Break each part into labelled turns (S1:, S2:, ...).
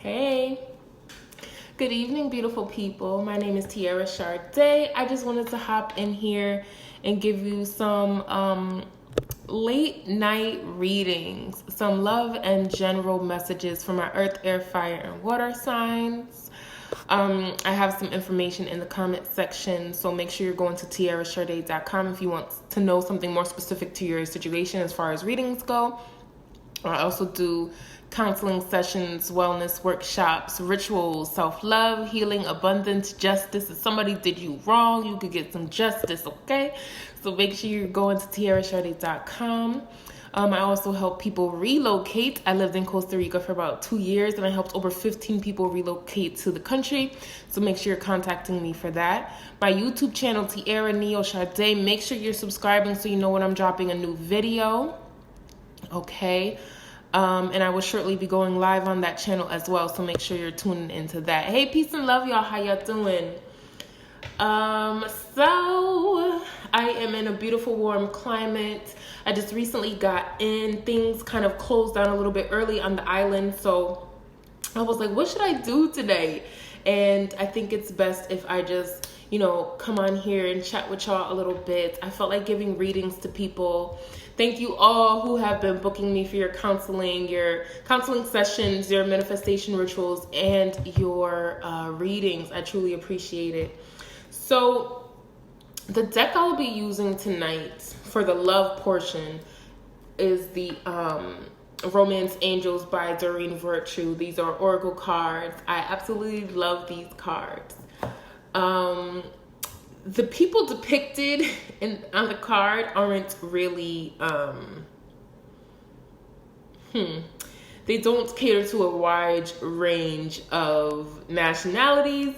S1: Hey, good evening, beautiful people. My name is Tiara Sade. I just wanted to hop in here and give you some late night readings, some love and general messages for my earth, air, fire, and water signs. I have some information in the comment section, so make sure you're going to tiarasade.com if you want to know something more specific to your situation as far as readings go. I also do counseling sessions, wellness workshops, rituals, self-love, healing, abundance, justice. If somebody did you wrong, you could get some justice, okay? So make sure you're going to tiarasade.com. I also help people relocate. I lived in Costa Rica for about 2 years, and I helped over 15 people relocate to the country. So make sure you're contacting me for that. My YouTube channel, Tiara Neo Sade. Make sure you're subscribing so you know when I'm dropping a new video. Okay. And I will shortly be going live on that channel as well, so make sure you're tuning into that. Hey, peace and love, y'all. How y'all doing? So I am in a beautiful warm climate. I just recently got in. Things kind of closed down a little bit early on the island, so I was like, what should I do today? And I think it's best if I just, come on here and chat with y'all a little bit. I felt like giving readings to people. Thank you all who have been booking me for your counseling sessions, your manifestation rituals, and your readings. I truly appreciate it. So the deck I'll be using tonight for the love portion is the Romance Angels by Doreen Virtue. These are oracle cards. I absolutely love these cards. The people depicted on the card aren't really, they don't cater to a wide range of nationalities,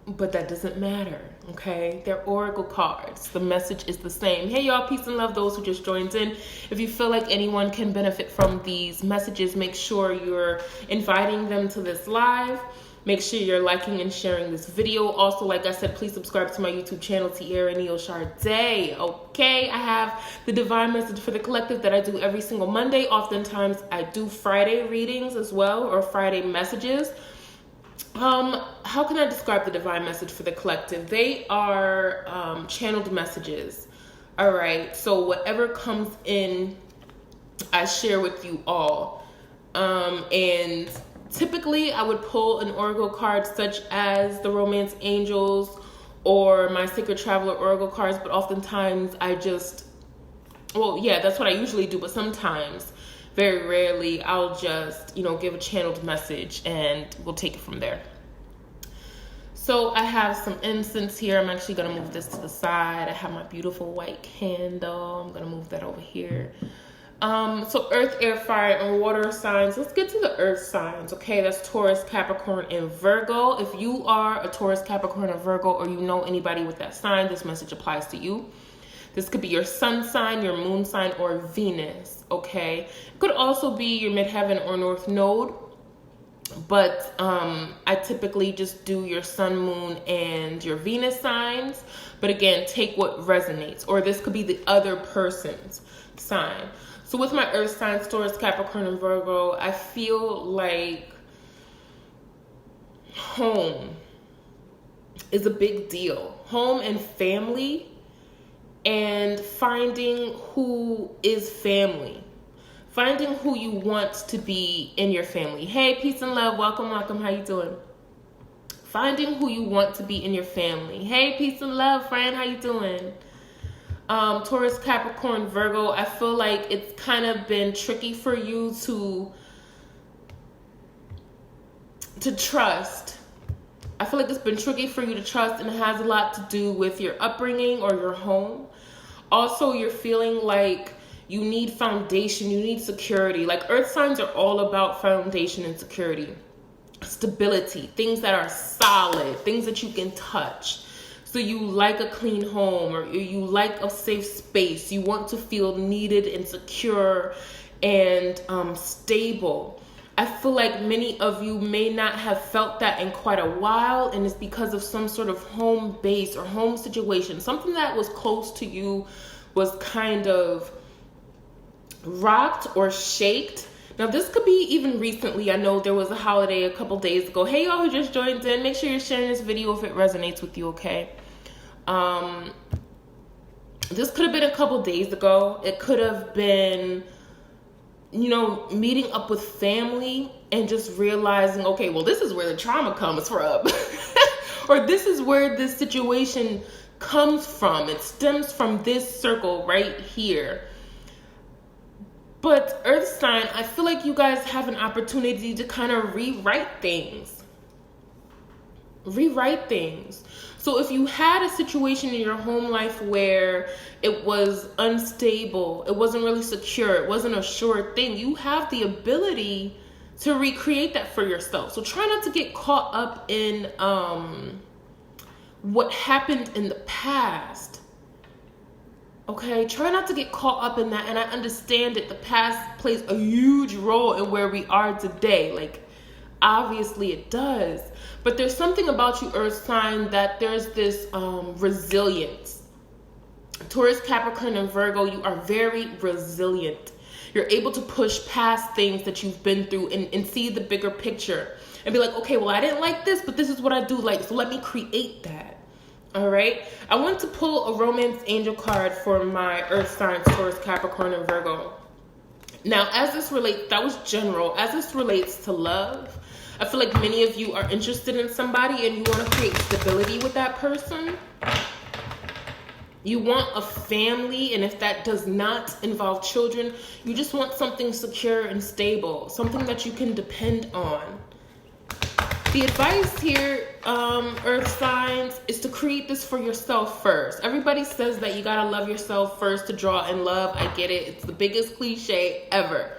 S1: but that doesn't matter, okay? They're oracle cards. The message is the same. Hey, y'all, peace and love, those who just joined in. If you feel like anyone can benefit from these messages, make sure you're inviting them to this live. Make sure you're liking and sharing this video. Also, like I said, please subscribe to my YouTube channel, Tiara Neo Sade. Okay, I have the Divine Message for the Collective that I do every single Monday. Oftentimes, I do Friday readings as well, or Friday messages. How can I describe the Divine Message for the Collective? They are channeled messages. All right, so whatever comes in, I share with you all. And typically, I would pull an oracle card such as the Romance Angels or my Sacred Traveler oracle cards, but oftentimes that's what I usually do, but sometimes, very rarely, I'll just, give a channeled message and we'll take it from there. So I have some incense here. I'm actually going to move this to the side. I have my beautiful white candle. I'm going to move that over here. So earth, air, fire, and water signs. Let's get to the earth signs, okay? That's Taurus, Capricorn, and Virgo. If you are a Taurus, Capricorn, or Virgo, or you know anybody with that sign, this message applies to you. This could be your sun sign, your moon sign, or Venus, okay? It could also be your midheaven or north node, but I typically just do your sun, moon, and your Venus signs. But again, take what resonates, or this could be the other person's sign. So with my earth signs, Taurus, Capricorn, and Virgo, I feel like home is a big deal. Home and family, and finding who is family. Finding who you want to be in your family. Hey, peace and love. Welcome. How you doing? Finding who you want to be in your family. Hey, peace and love, friend. How you doing? Taurus, Capricorn, Virgo, I feel like it's kind of been tricky for you to trust. I feel like it's been tricky for you to trust, and it has a lot to do with your upbringing or your home. Also, you're feeling like you need foundation, you need security. Like earth signs are all about foundation and security, stability, things that are solid, things that you can touch. So you like a clean home, or you like a safe space. You want to feel needed and secure and stable. I feel like many of you may not have felt that in quite a while, and it's because of some sort of home base or home situation. Something that was close to you was kind of rocked or shaked Now, this could be even recently. I know there was a holiday a couple days ago. Hey, y'all who just joined in, make sure you're sharing this video if it resonates with you, okay? This could have been a couple days ago. It could have been, you know, meeting up with family and just realizing, okay, well, this is where the trauma comes from. Or this is where this situation comes from. It stems from this circle right here. But Earth sign, I feel like you guys have an opportunity to kind of rewrite things. Rewrite things. So if you had a situation in your home life where it was unstable, it wasn't really secure, it wasn't a sure thing, you have the ability to recreate that for yourself. So try not to get caught up in what happened in the past. Okay, try not to get caught up in that. And I understand it. The past plays a huge role in where we are today. Like, obviously it does. But there's something about you, Earth sign, that there's this resilience. Taurus, Capricorn, and Virgo, you are very resilient. You're able to push past things that you've been through and see the bigger picture. And be like, okay, well, I didn't like this, but this is what I do like. So let me create that. All right, I want to pull a romance angel card for my Earth signs, Taurus, Capricorn, and Virgo. Now, as this relates, that was general. As this relates to love, I feel like many of you are interested in somebody and you want to create stability with that person. You want a family, and if that does not involve children, you just want something secure and stable, something that you can depend on. The advice here, Earth signs, is to create this for yourself first. Everybody says that you gotta love yourself first to draw in love. I get it. It's the biggest cliche ever.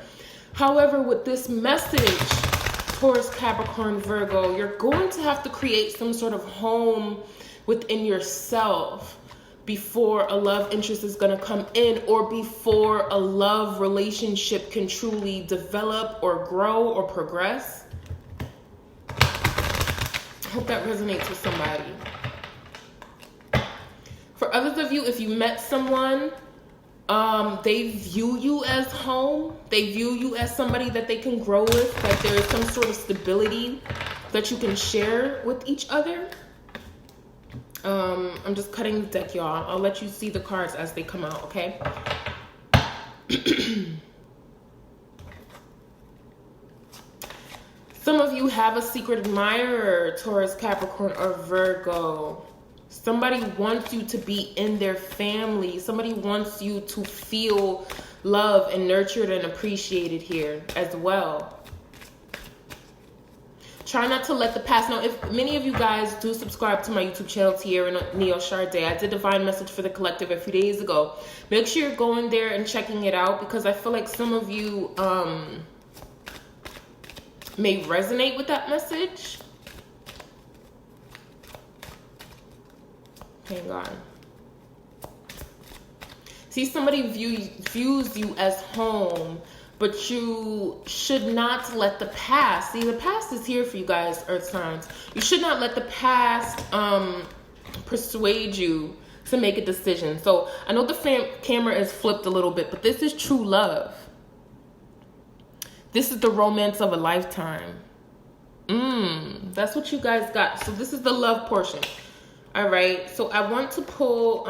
S1: However, with this message, Taurus, Capricorn, Virgo, you're going to have to create some sort of home within yourself before a love interest is going to come in, or before a love relationship can truly develop or grow or progress. I hope that resonates with somebody. For others of you, if you met someone, they view you as home. They view you as somebody that they can grow with. Like there is some sort of stability that you can share with each other. I'm just cutting the deck, y'all. I'll let you see the cards as they come out, okay? Some of you have a secret admirer, Taurus, Capricorn, or Virgo. Somebody wants you to be in their family. Somebody wants you to feel loved and nurtured and appreciated here as well. Try not to let the past. Now, if many of you guys do subscribe to my YouTube channel, Tierra Neo Charday, I did Divine Message for the Collective a few days ago. Make sure you're going there and checking it out, because I feel like some of you may resonate with that message. Hang on. See, somebody views you as home, but you should not let the past. See, the past is here for you guys, Earth signs. You should not let the past persuade you to make a decision. So I know the camera is flipped a little bit, but this is true love. This is the romance of a lifetime. That's what you guys got. So this is the love portion. All right. So I want to pull,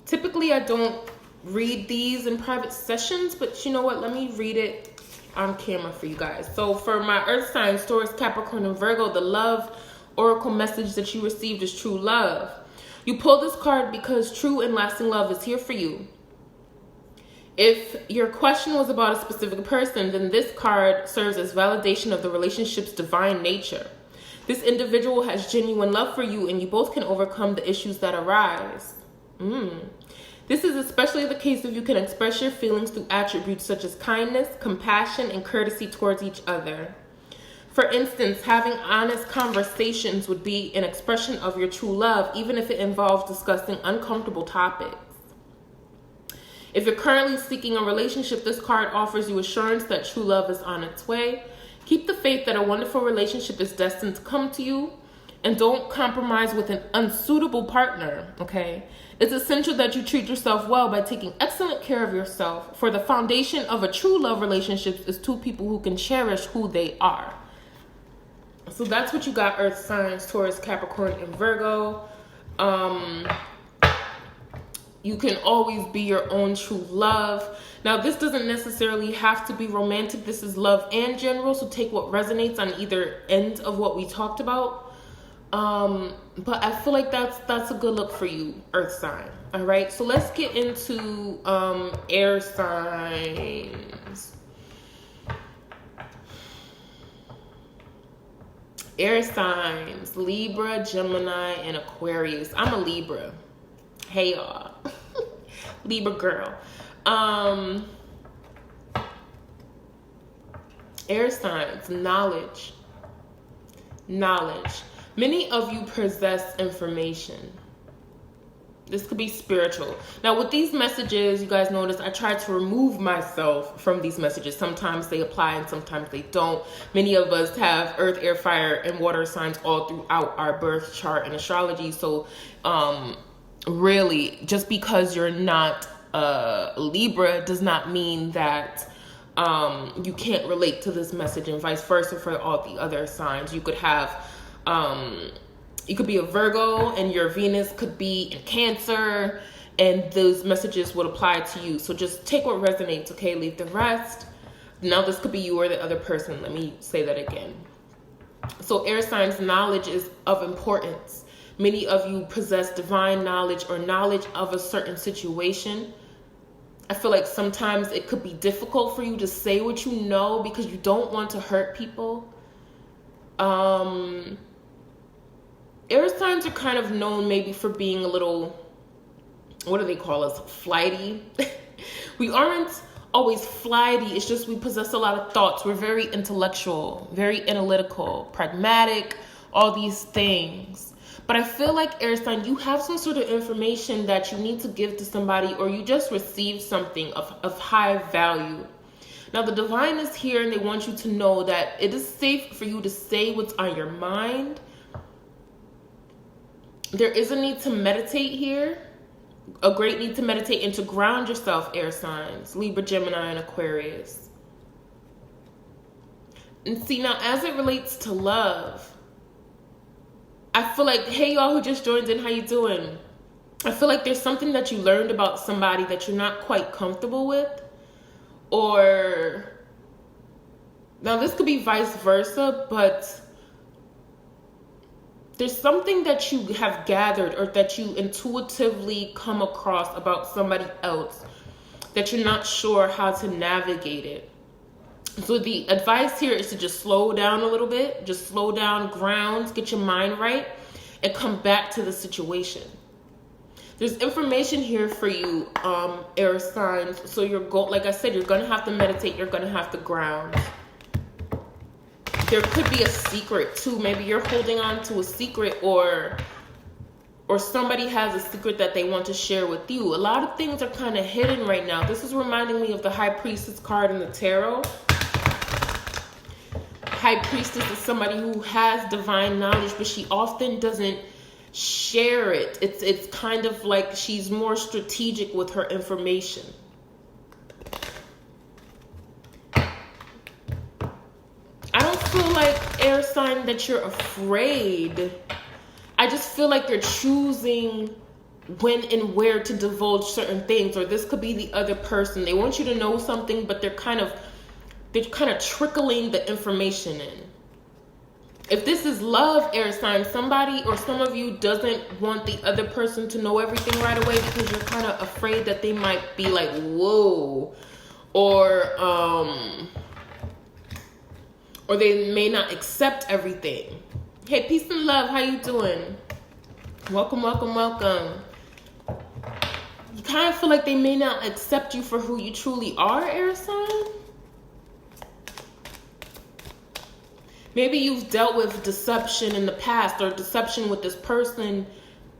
S1: typically I don't read these in private sessions, but you know what? Let me read it on camera for you guys. So for my Earth signs, Taurus, Capricorn, and Virgo, the love oracle message that you received is true love. You pull this card because true and lasting love is here for you. If your question was about a specific person, then this card serves as validation of the relationship's divine nature. This individual has genuine love for you, and you both can overcome the issues that arise. This is especially the case if you can express your feelings through attributes such as kindness, compassion, and courtesy towards each other. For instance, having honest conversations would be an expression of your true love, even if it involves discussing uncomfortable topics. If you're currently seeking a relationship, this card offers you assurance that true love is on its way. Keep the faith that a wonderful relationship is destined to come to you. And don't compromise with an unsuitable partner, okay? It's essential that you treat yourself well by taking excellent care of yourself, for the foundation of a true love relationship is two people who can cherish who they are. So that's what you got, Earth signs, Taurus, Capricorn, and Virgo. You can always be your own true love. Now, this doesn't necessarily have to be romantic. This is love and general, so take what resonates on either end of what we talked about. But I feel like that's a good look for you, Earth sign. All right, so let's get into air signs. Air signs, Libra, Gemini, and Aquarius. I'm a Libra. Hey y'all. Libra girl. Air signs, knowledge. Many of you possess information. This could be spiritual. Now, with these messages, you guys notice I try to remove myself from these messages. Sometimes they apply and sometimes they don't. Many of us have earth, air, fire, and water signs all throughout our birth chart and astrology. So, really, just because you're not Libra does not mean that you can't relate to this message, and vice versa for all the other signs. You could have you could be a Virgo and your Venus could be in Cancer, and those messages would apply to you. So just take what resonates, okay? Leave the rest. Now this could be you or the other person. Let me say that again. So air signs, knowledge is of importance. Many of you possess divine knowledge or knowledge of a certain situation. I feel like sometimes it could be difficult for you to say what you know because you don't want to hurt people. Air signs are kind of known maybe for being a little, what do they call us? Flighty. We aren't always flighty. It's just we possess a lot of thoughts. We're very intellectual, very analytical, pragmatic, all these things. But I feel like air sign, you have some sort of information that you need to give to somebody, or you just received something of high value. Now the divine is here and they want you to know that it is safe for you to say what's on your mind. There is a need to meditate here, a great need to meditate and to ground yourself, air signs, Libra, Gemini, and Aquarius. And see, now as it relates to love, I feel like, hey y'all who just joined in, how you doing? I feel like there's something that you learned about somebody that you're not quite comfortable with, or now this could be vice versa, but there's something that you have gathered or that you intuitively come across about somebody else that you're not sure how to navigate it. So the advice here is to just slow down a little bit, just slow down, ground, get your mind right, and come back to the situation. There's information here for you, air signs. So like I said, you're going to have to meditate. You're going to have to ground. There could be a secret too. Maybe you're holding on to a secret, or somebody has a secret that they want to share with you. A lot of things are kind of hidden right now. This is reminding me of the High Priestess card in the tarot. High Priestess is somebody who has divine knowledge, but she often doesn't share it. It's kind of like she's more strategic with her information. I don't feel like, air sign, that you're afraid. I just feel like you're choosing when and where to divulge certain things, or this could be the other person. They want you to know something, but they're kind of trickling the information in. If this is love, air sign, somebody or some of you doesn't want the other person to know everything right away because you're kind of afraid that they might be like, whoa, or they may not accept everything. Hey, peace and love, how you doing? Welcome, welcome, welcome. You kind of feel like they may not accept you for who you truly are, air sign. Maybe you've dealt with deception in the past, or deception with this person,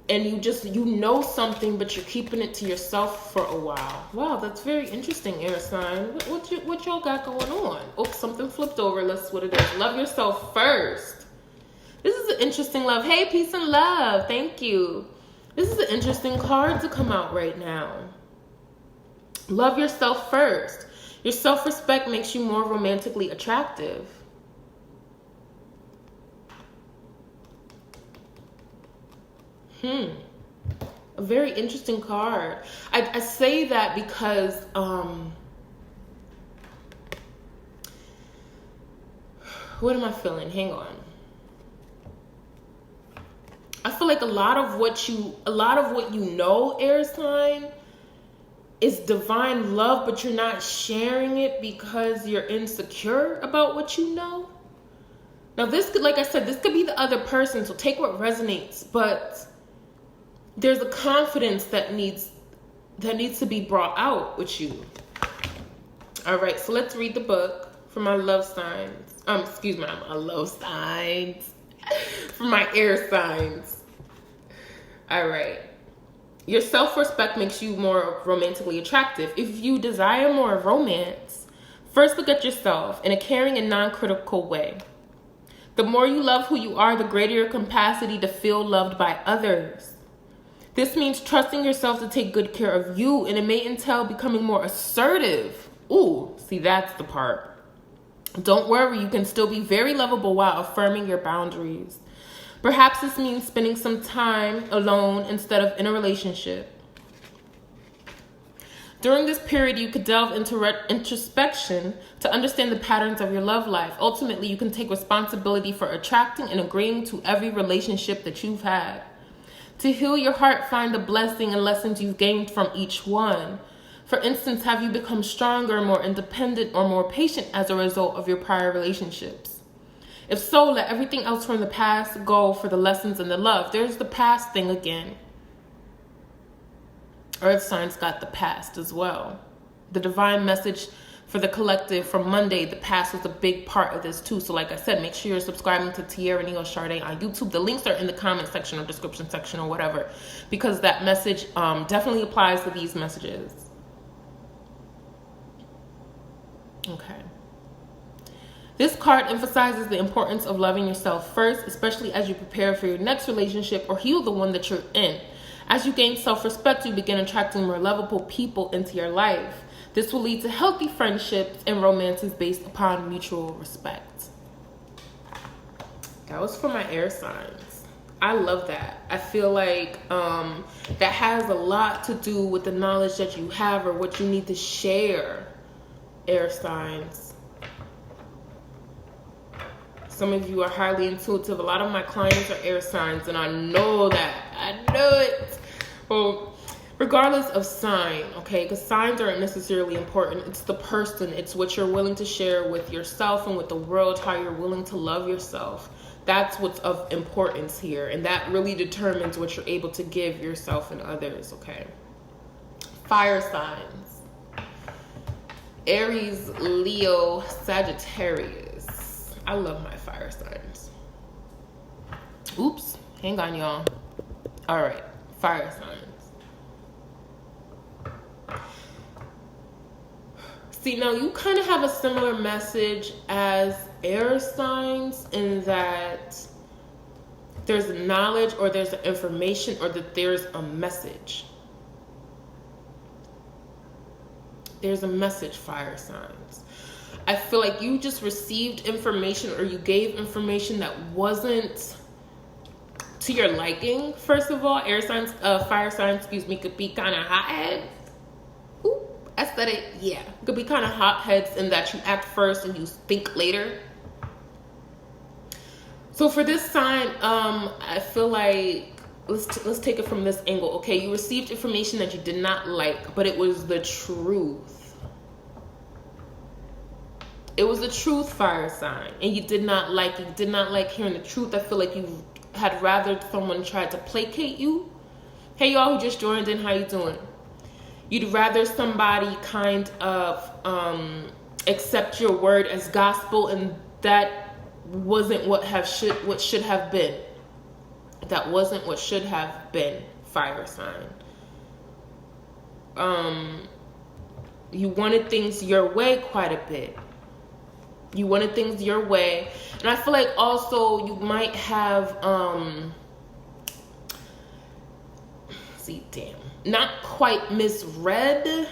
S1: and you know something, but you're keeping it to yourself for a while. Wow, that's very interesting, air sign. What y'all got going on? Oh, something flipped over. Let's see what it is. Love yourself first. This is an interesting love. Hey, peace and love. Thank you. This is an interesting card to come out right now. Love yourself first. Your self-respect makes you more romantically attractive. A very interesting card. I say that because what am I feeling? Hang on. I feel like a lot of what you know, air sign, is divine love, but you're not sharing it because you're insecure about what you know. Now this could, like I said, this could be the other person, so take what resonates, but there's a confidence that needs to be brought out with you. All right, so let's read the book for my love signs. Excuse me, my love signs. For my air signs. All right. Your self-respect makes you more romantically attractive. If you desire more romance, first look at yourself in a caring and non-critical way. The more you love who you are, the greater your capacity to feel loved by others. This means trusting yourself to take good care of you, and it may entail becoming more assertive. Ooh, see, that's the part. Don't worry, you can still be very lovable while affirming your boundaries. Perhaps this means spending some time alone instead of in a relationship. During this period, you could delve into introspection to understand the patterns of your love life. Ultimately, you can take responsibility for attracting and agreeing to every relationship that you've had. To heal your heart, find the blessing and lessons you've gained from each one. For instance, have you become stronger, more independent, or more patient as a result of your prior relationships? If so, let everything else from the past go for the lessons and the love. There's the past thing again. Earth signs got the past as well. The divine message for the collective from Monday, the past was a big part of this too. So like I said, make sure you're subscribing to Tierra Neal Sade on YouTube. The links are in the comment section or description section or whatever, because that message definitely applies to these messages. Okay. This card emphasizes the importance of loving yourself first, especially as you prepare for your next relationship or heal the one that you're in. As you gain self-respect, you begin attracting more lovable people into your life. This will lead to healthy friendships and romances based upon mutual respect. That was for my air signs. I love that. I feel like that has a lot to do with the knowledge that you have or what you need to share, air signs. Some of you are highly intuitive. A lot of my clients are air signs, and I know that. I know it. Well, regardless of sign, okay, because signs aren't necessarily important. It's the person. It's what you're willing to share with yourself and with the world, how you're willing to love yourself. That's what's of importance here, and that really determines what you're able to give yourself and others, okay? Fire signs. Aries, Leo, Sagittarius. I love my fire signs. Oops, hang on, y'all. All right, fire signs. See, now you kind of have a similar message as air signs in that there's knowledge or there's information or that there's a message. There's a message, fire signs. I feel like you just received information or you gave information that wasn't to your liking. First of all, air signs, fire signs, excuse me, could be kind of hotheads. Ooh, I said it. Yeah, could be kind of hotheads in that you act first and you think later. So for this sign, I feel like let's take it from this angle. Okay, you received information that you did not like, but it was the truth. It was the truth, fire sign, and you did not like it. You did not like hearing the truth. I feel like you had rather someone try to placate you. Hey, y'all who just joined in, how you doing? You'd rather somebody kind of accept your word as gospel, and that wasn't what should have been. That wasn't what should have been, fire sign. You wanted things your way quite a bit. You wanted things your way. And I feel like also you might have, not quite misread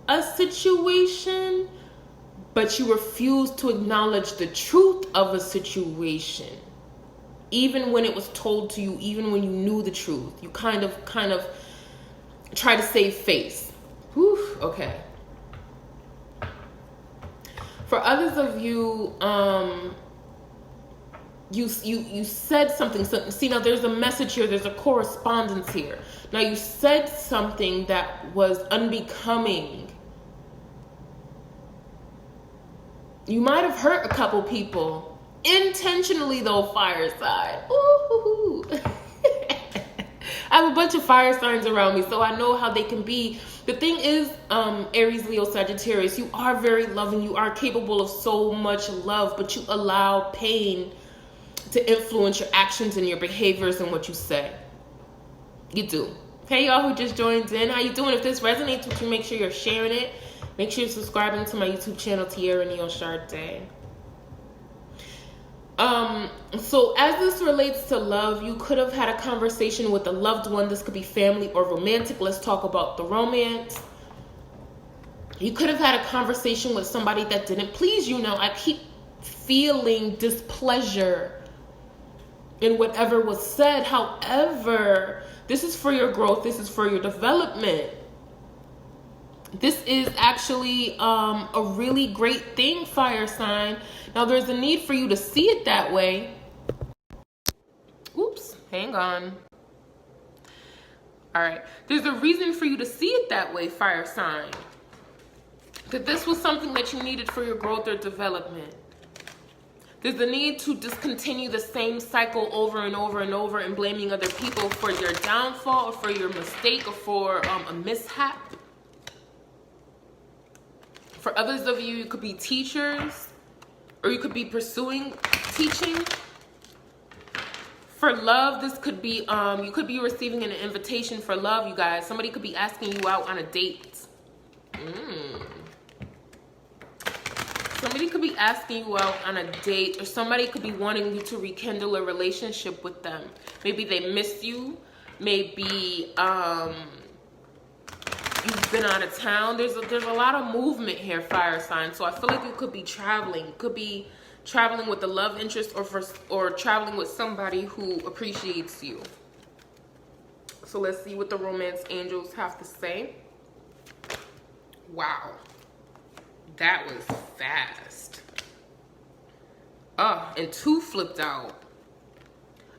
S1: a situation, but you refuse to acknowledge the truth of a situation. Even when it was told to you, even when you knew the truth, you kind of try to save face. Whew, okay. For others of you, you said something. See, now there's a message here. There's a correspondence here. Now you said something that was unbecoming. You might have hurt a couple people. Intentionally though, fire sign. Ooh. I have a bunch of fire signs around me, so I know how they can be. The thing is, Aries, Leo, Sagittarius, you are very loving. You are capable of so much love, but you allow pain to influence your actions and your behaviors and what you say. You do. Hey, y'all who just joined in, how you doing? If this resonates with you, make sure you're sharing it. Make sure you're subscribing to my YouTube channel, Tiara Neal Sade. So as this relates to love, you could have had a conversation with a loved one. This could be family or romantic. Let's talk about the romance. You could have had a conversation with somebody that didn't please you. Now, I keep feeling displeasure in whatever was said. However, this is for your growth. This is for your development. This is actually a really great thing, fire sign. Now, there's a need for you to see it that way. Oops, hang on. All right. There's a reason for you to see it that way, fire sign. That this was something that you needed for your growth or development. There's a need to discontinue the same cycle over and over and over and blaming other people for your downfall or for your mistake or for a mishap. For others of you, you could be teachers or you could be pursuing teaching. For love, this could be, you could be receiving an invitation for love, you guys. Somebody could be asking you out on a date. Somebody could be asking you out on a date, or somebody could be wanting you to rekindle a relationship with them. Maybe they missed you. Maybe you've been out of town. There's a lot of movement here, fire sign. So I feel like you could be traveling. You could be traveling with a love interest or traveling with somebody who appreciates you. So let's see what the romance angels have to say. Wow. That was fast. And 2 flipped out.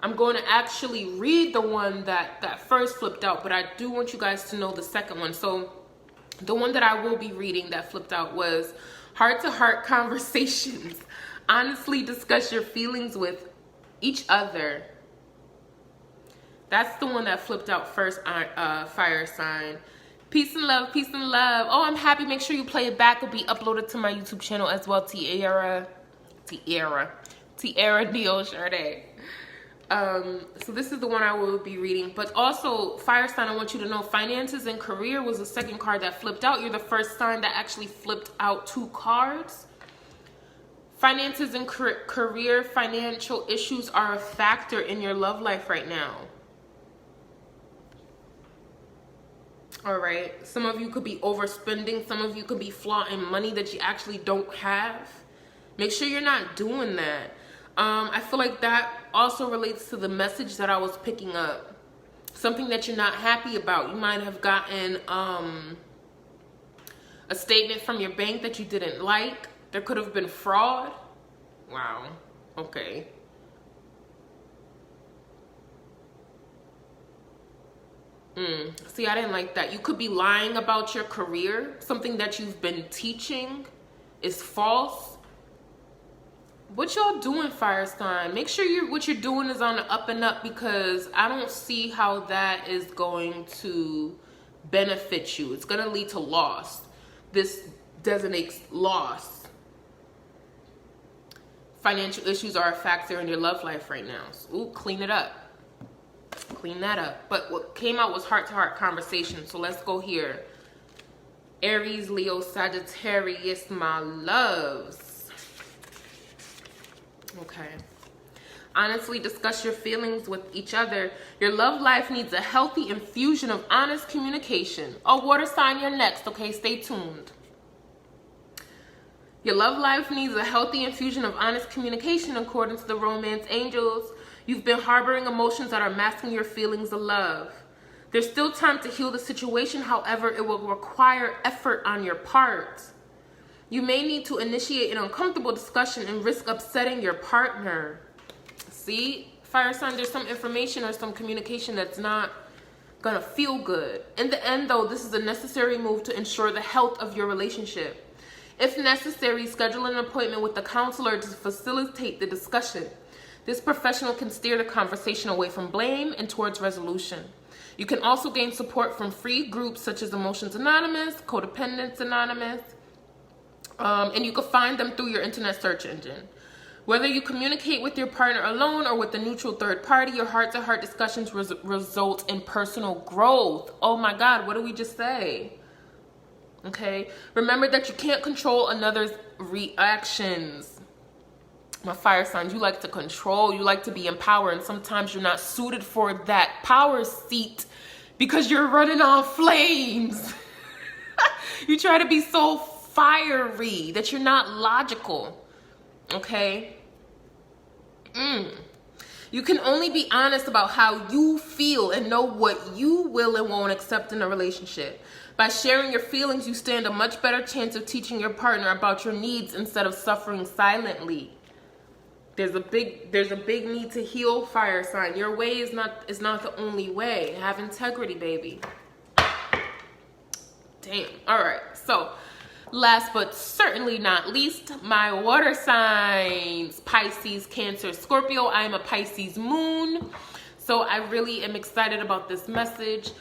S1: I'm going to actually read the one that first flipped out, but I do want you guys to know the second one. So the one that I will be reading that flipped out was heart-to-heart conversations. Honestly discuss your feelings with each other. That's the one that flipped out first, fire sign. Peace and love, peace and love. Oh, I'm happy. Make sure you play it back. It'll be uploaded to my YouTube channel as well. Tiara Neal Sade. So this is the one I will be reading. But also, fire sign, I want you to know finances and career was the second card that flipped out. You're the first sign that actually flipped out 2 cards. Finances and career, financial issues are a factor in your love life right now. All right. Some of you could be overspending. Some of you could be flaunting money that you actually don't have. Make sure you're not doing that. I feel like that also relates to the message that I was picking up. Something that you're not happy about. You might have gotten a statement from your bank that you didn't like. There could have been fraud. Wow. Okay. See, I didn't like that. You could be lying about your career. Something that you've been teaching is false. What y'all doing, fire sign? Make sure what you're doing is on the up and up, because I don't see how that is going to benefit you. It's going to lead to loss. This designates loss. Financial issues are a factor in your love life right now. So, ooh, clean it up. Clean that up. But what came out was heart-to-heart conversation. So let's go here. Aries, Leo, Sagittarius, my loves. Okay. Honestly discuss your feelings with each other. Your love life needs a healthy infusion of honest communication. Oh, water sign, you're next. Okay, stay tuned. Your love life needs a healthy infusion of honest communication according to the romance angels. You've been harboring emotions that are masking your feelings of love. There's still time to heal the situation. However, it will require effort on your part. You may need to initiate an uncomfortable discussion and risk upsetting your partner. See, fire sign, there's some information or some communication that's not gonna feel good. In the end, though, this is a necessary move to ensure the health of your relationship. If necessary, schedule an appointment with the counselor to facilitate the discussion. This professional can steer the conversation away from blame and towards resolution. You can also gain support from free groups such as Emotions Anonymous, Codependence Anonymous, and you can find them through your internet search engine. Whether you communicate with your partner alone or with a neutral third party, your heart-to-heart discussions result in personal growth. Oh my God, what did we just say? Okay, remember that you can't control another's reactions. My fire signs, you like to control, you like to be in power, and sometimes you're not suited for that power seat because you're running on flames. You try to be so fiery that you're not logical. Okay? You can only be honest about how you feel and know what you will and won't accept in a relationship. By sharing your feelings, you stand a much better chance of teaching your partner about your needs instead of suffering silently. There's a big need to heal, fire sign. Your way is not the only way. Have integrity, baby. Damn. All right. So, last but certainly not least, my water signs: Pisces, Cancer, Scorpio. I am a Pisces moon, so I really am excited about this message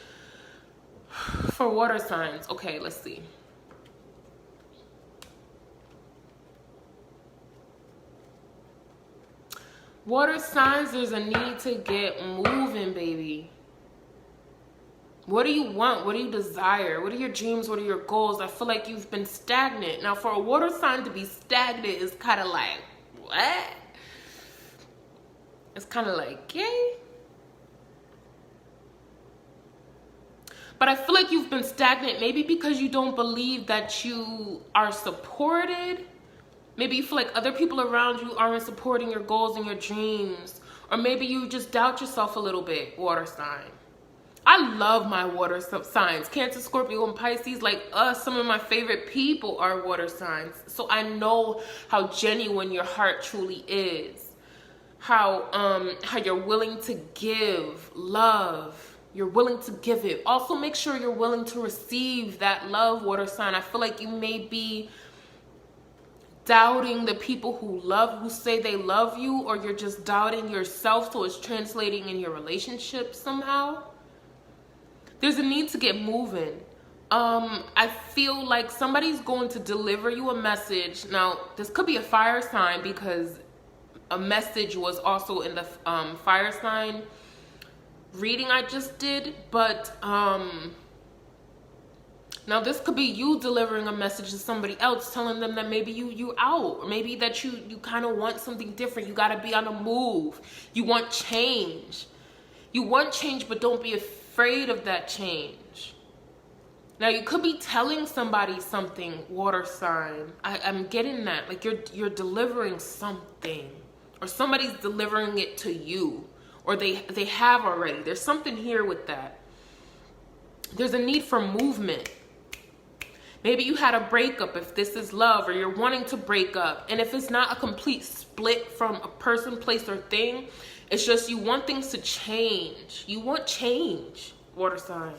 S1: for water signs. Okay, let's see. Water signs, there's a need to get moving, baby. What do you want? What do you desire? What are your dreams? What are your goals? I feel like you've been stagnant. Now, for a water sign to be stagnant is kind of like, what? It's kind of like, yay. But I feel like you've been stagnant maybe because you don't believe that you are supported. Maybe you feel like other people around you aren't supporting your goals and your dreams. Or maybe you just doubt yourself a little bit, water sign. I love my water signs. Cancer, Scorpio, and Pisces, like us, some of my favorite people are water signs. So I know how genuine your heart truly is. How you're willing to give love. You're willing to give it. Also, make sure you're willing to receive that love, water sign. I feel like you may be doubting the people who say they love you, or you're just doubting yourself, so it's translating in your relationship somehow. There's a need to get moving. I feel like somebody's going to deliver you a message. Now, this could be a fire sign because a message was also in the fire sign reading I just did, but now this could be you delivering a message to somebody else, telling them that maybe you out, or maybe that you kind of want something different. You got to be on the move. You want change. You want change, but don't be afraid of that change. Now, you could be telling somebody something, water sign. I'm getting that. Like you're delivering something, or somebody's delivering it to you, or they have already. There's something here with that. There's a need for movement. Maybe you had a breakup, if this is love, or you're wanting to break up. And if it's not a complete split from a person, place, or thing, it's just you want things to change. You want change, water sign.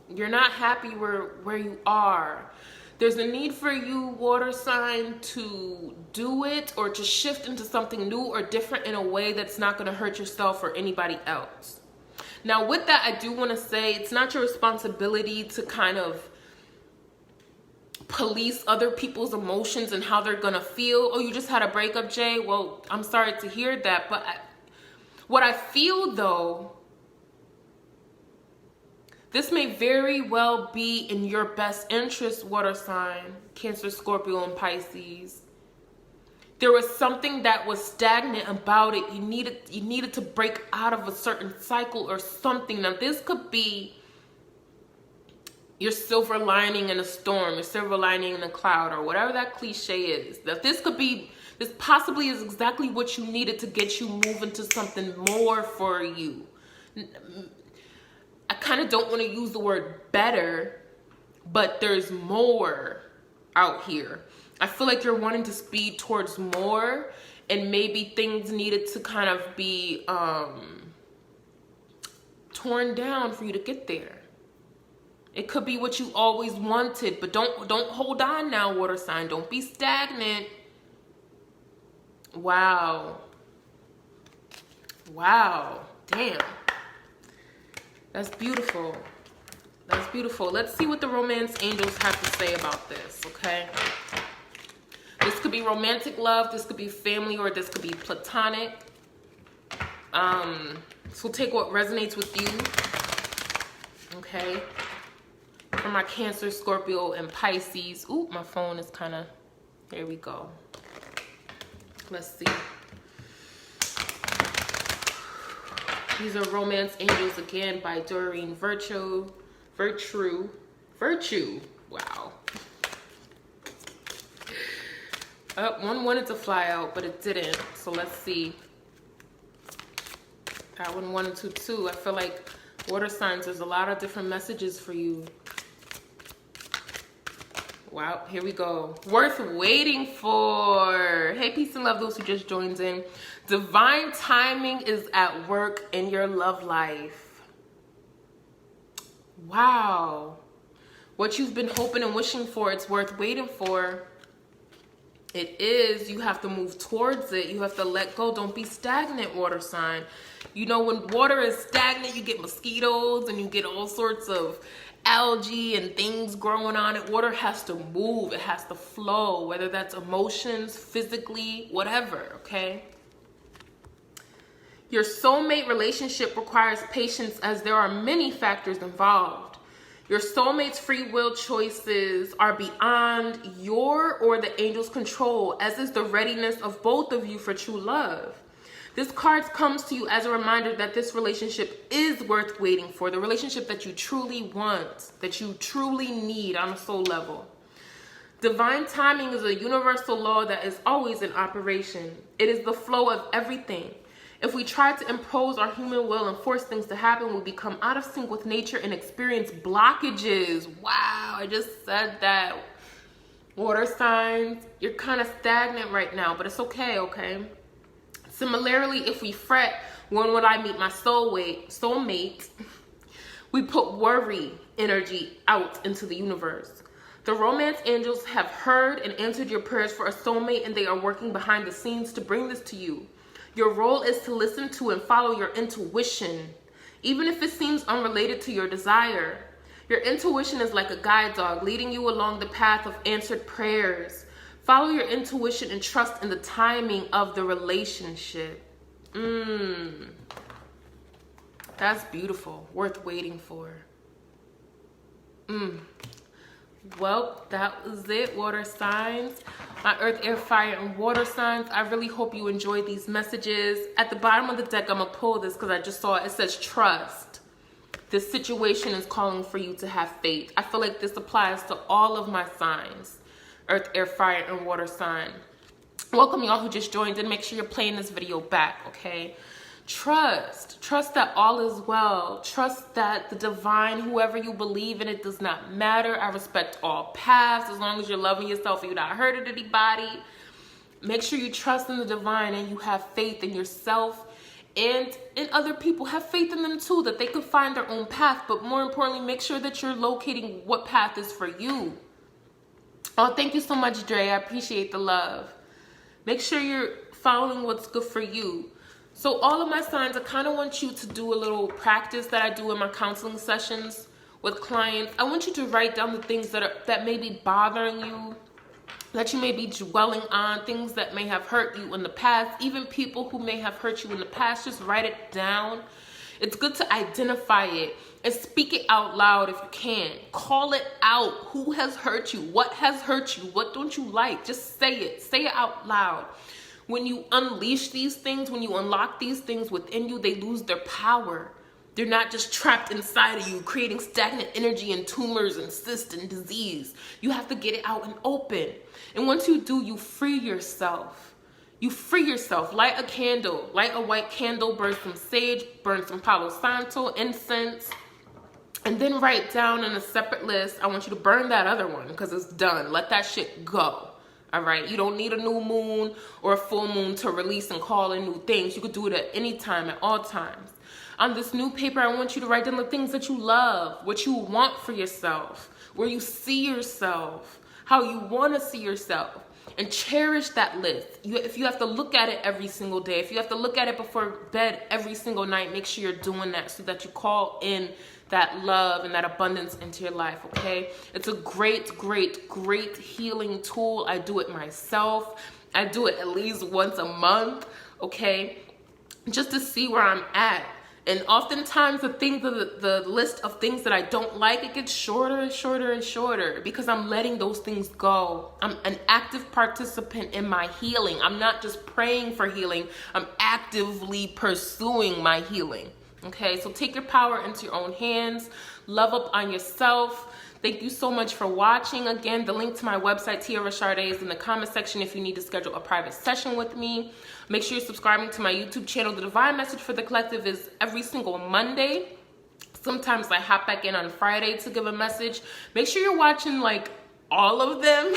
S1: You're not happy where you are. There's a need for you, water sign, to do it or to shift into something new or different in a way that's not going to hurt yourself or anybody else. Now, with that, I do want to say it's not your responsibility to kind of police other people's emotions and how they're going to feel. Oh, you just had a breakup, Jay? Well, I'm sorry to hear that. But what I feel, though, this may very well be in your best interest, water sign, Cancer, Scorpio, and Pisces. There was something that was stagnant about it. You needed to break out of a certain cycle or something. Now, this could be your silver lining in a storm, your silver lining in a cloud, or whatever that cliche is. That this possibly is exactly what you needed to get you moving to something more for you. I kind of don't want to use the word better, but there's more out here. I feel like you're wanting to speed towards more, and maybe things needed to kind of be torn down for you to get there. It could be what you always wanted, but don't hold on now, water sign. Don't be stagnant. Wow. Wow. Damn. That's beautiful. That's beautiful. Let's see what the romance angels have to say about this, okay? This could be romantic love, this could be family, or this could be platonic. So take what resonates with you, okay? For my Cancer, Scorpio, and Pisces. Ooh, my phone is kind of, there we go. Let's see. These are Romance Angels again by Doreen Virtue. Wow. One wanted to fly out, but it didn't. So let's see. That one wanted to too. I feel like water signs, there's a lot of different messages for you. Wow, here we go. Worth waiting for. Hey, peace and love, those who just joined in. Divine timing is at work in your love life. Wow. What you've been hoping and wishing for, it's worth waiting for. It is. You have to move towards it. You have to let go. Don't be stagnant, water sign. You know, when water is stagnant, you get mosquitoes and you get all sorts of algae and things growing on it. Water has to move. It has to flow, whether that's emotions, physically, whatever, okay? Your soulmate relationship requires patience as there are many factors involved. Your soulmate's free will choices are beyond your or the angel's control, as is the readiness of both of you for true love. This card comes to you as a reminder that this relationship is worth waiting for, the relationship that you truly want, that you truly need on a soul level. Divine timing is a universal law that is always in operation. It is the flow of everything. If we try to impose our human will and force things to happen, we become out of sync with nature and experience blockages. Wow, I just said that. Water signs, you're kind of stagnant right now, but it's okay, okay? Similarly, if we fret, when would I meet my soulmate, we put worry energy out into the universe. The romance angels have heard and answered your prayers for a soulmate, and they are working behind the scenes to bring this to you. Your role is to listen to and follow your intuition, even if it seems unrelated to your desire. Your intuition is like a guide dog leading you along the path of answered prayers. Follow your intuition and trust in the timing of the relationship. That's beautiful. Worth waiting for. Well, that was it, water signs. My earth, air, fire, and water signs. I really hope you enjoyed these messages. At the bottom of the deck, I'm going to pull this because I just saw it says trust. This situation is calling for you to have faith. I feel like this applies to all of my signs. Earth, air, fire, and water sign. Welcome y'all who just joined in. Make sure you're playing this video back, okay? Trust that all is well. Trust that the divine, whoever you believe in, it does not matter. I respect all paths as long as you're loving yourself and you're not hurting anybody. Make sure you trust in the divine and you have faith in yourself and in other people. Have faith in them too, that they can find their own path. But more importantly, make sure that you're locating what path is for you. Oh, thank you so much, Dre. I appreciate the love. Make sure you're following what's good for you. So all of my signs, I kind of want you to do a little practice that I do in my counseling sessions with clients. I want you to write down the things that may be bothering you, that you may be dwelling on, things that may have hurt you in the past, even people who may have hurt you in the past. Just write it down It's good to identify it and speak it out loud if you can. Call it out. Who has hurt you? What has hurt you? What don't you like? Just say it. Say it out loud. When you unleash these things, when you unlock these things within you, they lose their power. They're not just trapped inside of you, creating stagnant energy and tumors and cysts and disease. You have to get it out and open. And once you do, you free yourself. You free yourself. Light a candle. Light a white candle. Burn some sage. Burn some Palo Santo, incense. And then write down in a separate list, I want you to burn that other one because it's done. Let that shit go. All right? You don't need a new moon or a full moon to release and call in new things. You could do it at any time, at all times. On this new paper, I want you to write down the things that you love, what you want for yourself, where you see yourself, how you want to see yourself, and cherish that list. If you have to look at it every single day, if you have to look at it before bed every single night, make sure you're doing that so that you call in that love and that abundance into your life, okay? It's a great, great, great healing tool. I do it myself. I do it at least once a month, okay? Just to see where I'm at. And oftentimes the list of things that I don't like, it gets shorter and shorter and shorter because I'm letting those things go. I'm an active participant in my healing. I'm not just praying for healing. I'm actively pursuing my healing. Okay, so take your power into your own hands. Love up on yourself. Thank you so much for watching. Again, the link to my website, Tiara Charday, is in the comment section if you need to schedule a private session with me. Make sure you're subscribing to my YouTube channel. The Divine Message for the Collective is every single Monday. Sometimes I hop back in on Friday to give a message. Make sure you're watching like all of them,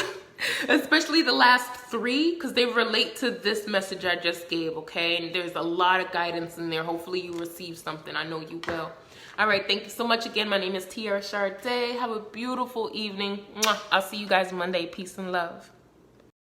S1: especially the last 3, because they relate to this message I just gave, okay? And there's a lot of guidance in there. Hopefully you receive something. I know you will. All right, thank you so much again. My name is Tiara Charday. Have a beautiful evening. I'll see you guys Monday. Peace and love.